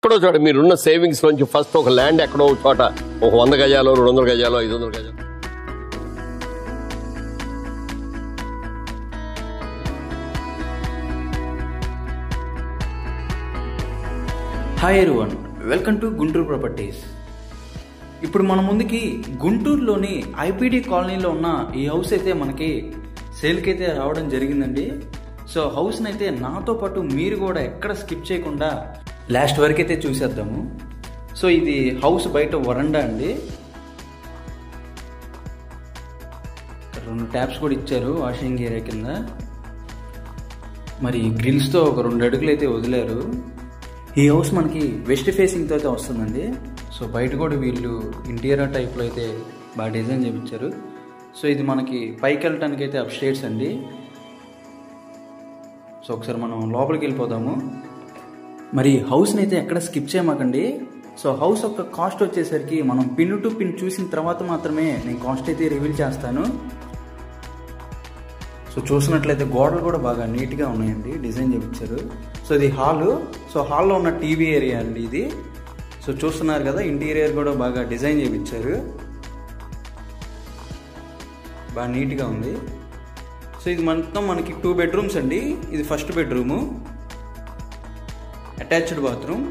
ఎక్కడో చోట మీరున్న సేవింగ్స్ నుంచి ఫస్ట్ ఒక ల్యాండ్ ఎక్కడో చోట ఒక 100 గజాలు 200 గజాలు 500 గజాలు. Hi everyone, welcome to Guntur properties. ఇప్పుడు మన ముందుకి గుంటూరులోని ఐపీడీ కాలనీలో ఉన్న ఈ హౌస్ అయితే మనకి సేల్కి అయితే రావడం జరిగిందండి. సో హౌస్ని అయితే నాతో పాటు మీరు కూడా ఎక్కడ స్కిప్ చేయకుండా లాస్ట్ వరకు అయితే చూసేద్దాము. సో ఇది హౌస్ బయట వరండా అండి. 2 ట్యాప్స్ కూడా ఇచ్చారు వాషింగ్ ఏరియా కింద. మరి గ్రిల్స్తో ఒక 2 అడుగులు అయితే వదిలారు. ఈ హౌస్ మనకి వెస్ట్ ఫేసింగ్తో అయితే వస్తుందండి. సో బయట కూడా వీళ్ళు ఇంటీరియర్ టైప్లో అయితే బాగా డిజైన్ చేయించారు. సో ఇది మనకి పైకి వెళ్ళటానికి అయితే అప్ స్టేర్స్ అండి. సో ఒకసారి మనం లోపలికి వెళ్ళిపోదాము. మరి హౌస్ని అయితే ఎక్కడ స్కిప్ చేయమాకండి. సో హౌస్ యొక్క కాస్ట్ వచ్చేసరికి మనం పిన్ టు పిన్ చూసిన తర్వాత మాత్రమే నేను కాస్ట్ అయితే రివీల్ చేస్తాను. సో చూసినట్లయితే గోడలు కూడా బాగా నీట్గా ఉన్నాయండి, డిజైన్ చేయించారు. సో ఇది హాలు. సో హాల్లో ఉన్న టీవీ ఏరియా అండి ఇది. సో చూస్తున్నారు కదా, ఇంటీరియర్ కూడా బాగా డిజైన్ చేయించారు, బాగా నీట్గా ఉంది. సో ఇది మొత్తం మనకి 2 బెడ్రూమ్స్ అండి. ఇది first bedroom, attached bathroom.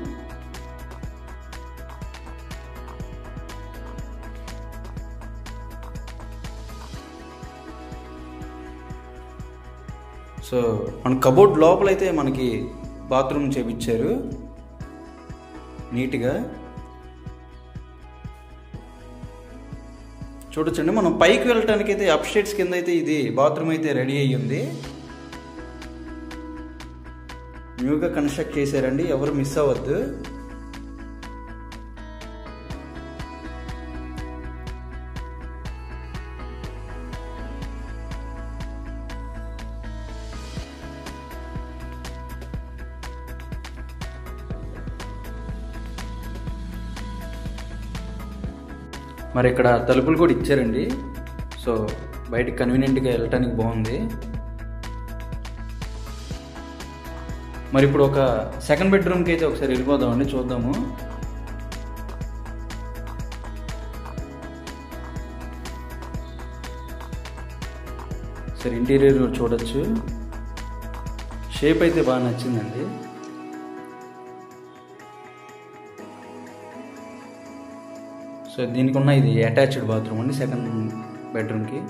So మన కబోర్డ్ లోపల అయితే మనకి బాత్రూమ్ చేపించారు నీట్గా. చూడొచ్చండి, మనం పైకి వెళ్ళటానికి అయితే అప్ స్టేర్స్ కింద అయితే ఇది బాత్రూమ్ అయితే రెడీ అయ్యింది. న్యూగా కన్స్ట్రక్ట్ చేశారండి, ఎవరు మిస్ అవ్వద్దు. మరి ఇక్కడ తలుపులు కూడా ఇచ్చారండి. సో బయటకి కన్వీనియంట్గా వెళ్ళటానికి బాగుంది. మరి ఇప్పుడు ఒక సెకండ్ బెడ్రూమ్కి అయితే ఒకసారి వెళ్ళిపోదామండి, చూద్దాము. సరే, ఇంటీరియర్ చూడొచ్చు, షేప్ అయితే బాగా నచ్చిందండి. సో దీనికి ఉన్న ఇది అటాచ్డ్ బాత్రూమ్ అండి సెకండ్ బెడ్రూమ్కి.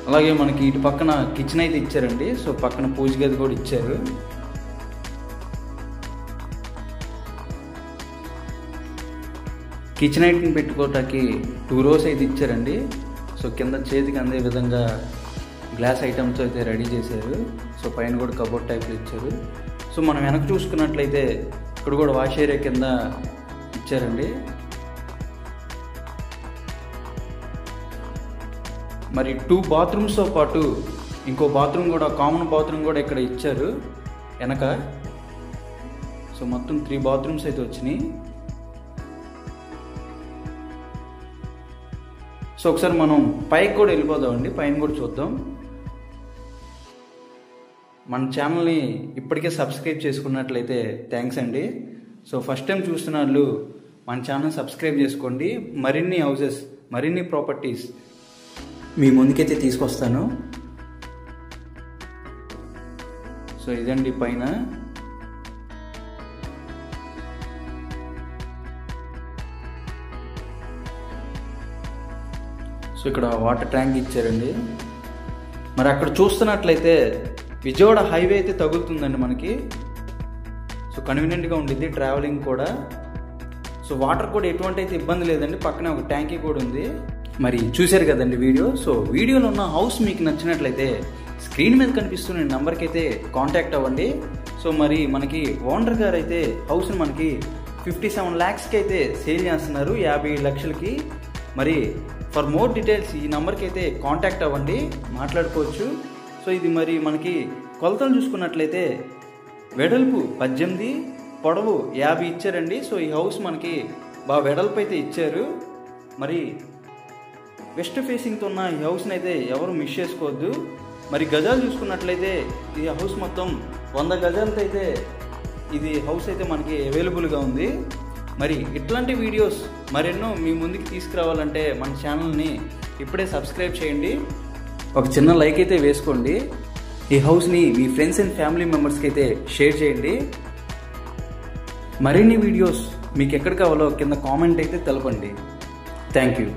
అలాగే మనకి ఇటు పక్కన కిచెన్ అయితే ఇచ్చారండి. సో పక్కన పూజ గది కూడా ఇచ్చారు. కిచెన్ ఐటమ్ పెట్టుకోవటానికి 2 రోస్ అయితే ఇచ్చారండి. సో కింద చేతికి అందే విధంగా గ్లాస్ ఐటమ్స్ అయితే రెడీ చేశారు. సో పైన కూడా కబోర్డ్ టైప్లో ఇచ్చారు. సో మనం వెనక చూసుకున్నట్లయితే ఇక్కడ కూడా వాష్ ఏరియా కింద ఇచ్చారండి. మరి 2 బాత్రూమ్స్తో పాటు ఇంకో బాత్రూమ్ కూడా, కామన్ బాత్రూమ్ కూడా ఇక్కడ ఇచ్చారు వెనక. సో మొత్తం 3 బాత్రూమ్స్ అయితే వచ్చినాయి. సో ఒకసారి మనం పైకి కూడా వెళ్ళిపోదామండి, పైన కూడా చూద్దాం. మన ఛానల్ని ఇప్పటికే సబ్స్క్రైబ్ చేసుకున్నట్లయితే థ్యాంక్స్ అండి. సో ఫస్ట్ టైం చూస్తున్న వాళ్ళు మన ఛానల్ సబ్స్క్రైబ్ చేసుకోండి. మరిన్ని హౌసెస్, మరిన్ని ప్రాపర్టీస్ మీ ముందుకైతే తీసుకొస్తాను. సో ఇదండి పైన. సో ఇక్కడ వాటర్ ట్యాంక్ ఇచ్చారండి. మరి అక్కడ చూస్తున్నట్లయితే విజయవాడ హైవే అయితే తగులుతుందండి మనకి. సో కన్వీనియంట్గా ఉండిద్ది ట్రావెలింగ్ కూడా. సో వాటర్ కూడా ఎటువంటి అయితే ఇబ్బంది లేదండి, పక్కనే ఒక ట్యాంకీ కూడా ఉంది. మరి చూశారు కదండి వీడియో. సో వీడియోలో ఉన్న హౌస్ మీకు నచ్చినట్లయితే స్క్రీన్ మీద కనిపిస్తున్న నెంబర్కి అయితే కాంటాక్ట్ అవ్వండి. సో మరి మనకి ఓనర్ గారు అయితే హౌస్ని మనకి 57 lakhsకి అయితే సేల్ చేస్తున్నారు, 50 లక్షలకి. మరి ఫర్ మోర్ డీటెయిల్స్ ఈ నెంబర్కి అయితే కాంటాక్ట్ అవ్వండి, మాట్లాడుకోవచ్చు. సో ఇది మరి మనకి కొలతలు చూసుకున్నట్లయితే వెడల్పు 18, పొడవు 50 ఇచ్చారండి. సో ఈ హౌస్ మనకి బాగా వెడల్పు అయితే ఇచ్చారు. మరి వెస్ట్ ఫేసింగ్తో ఉన్న ఈ హౌస్ని అయితే ఎవరు మిస్ చేసుకోవద్దు. మరి గజాలు చూసుకున్నట్లయితే ఈ హౌస్ మొత్తం 100 గజాలతో అయితే ఇది హౌస్ అయితే మనకి అవైలబుల్గా ఉంది. మరి ఇట్లాంటి వీడియోస్ మరెన్నో మీ ముందుకు తీసుకురావాలంటే మన ఛానల్ని ఇప్పుడే సబ్స్క్రైబ్ చేయండి, ఒక చిన్న లైక్ అయితే వేసుకోండి, ఈ హౌస్ని మీ ఫ్రెండ్స్ అండ్ ఫ్యామిలీ మెంబర్స్కి అయితే షేర్ చేయండి. మరిన్ని వీడియోస్ మీకు ఎక్కడ కావాలో కింద కామెంట్ అయితే తెలపండి. Thank you.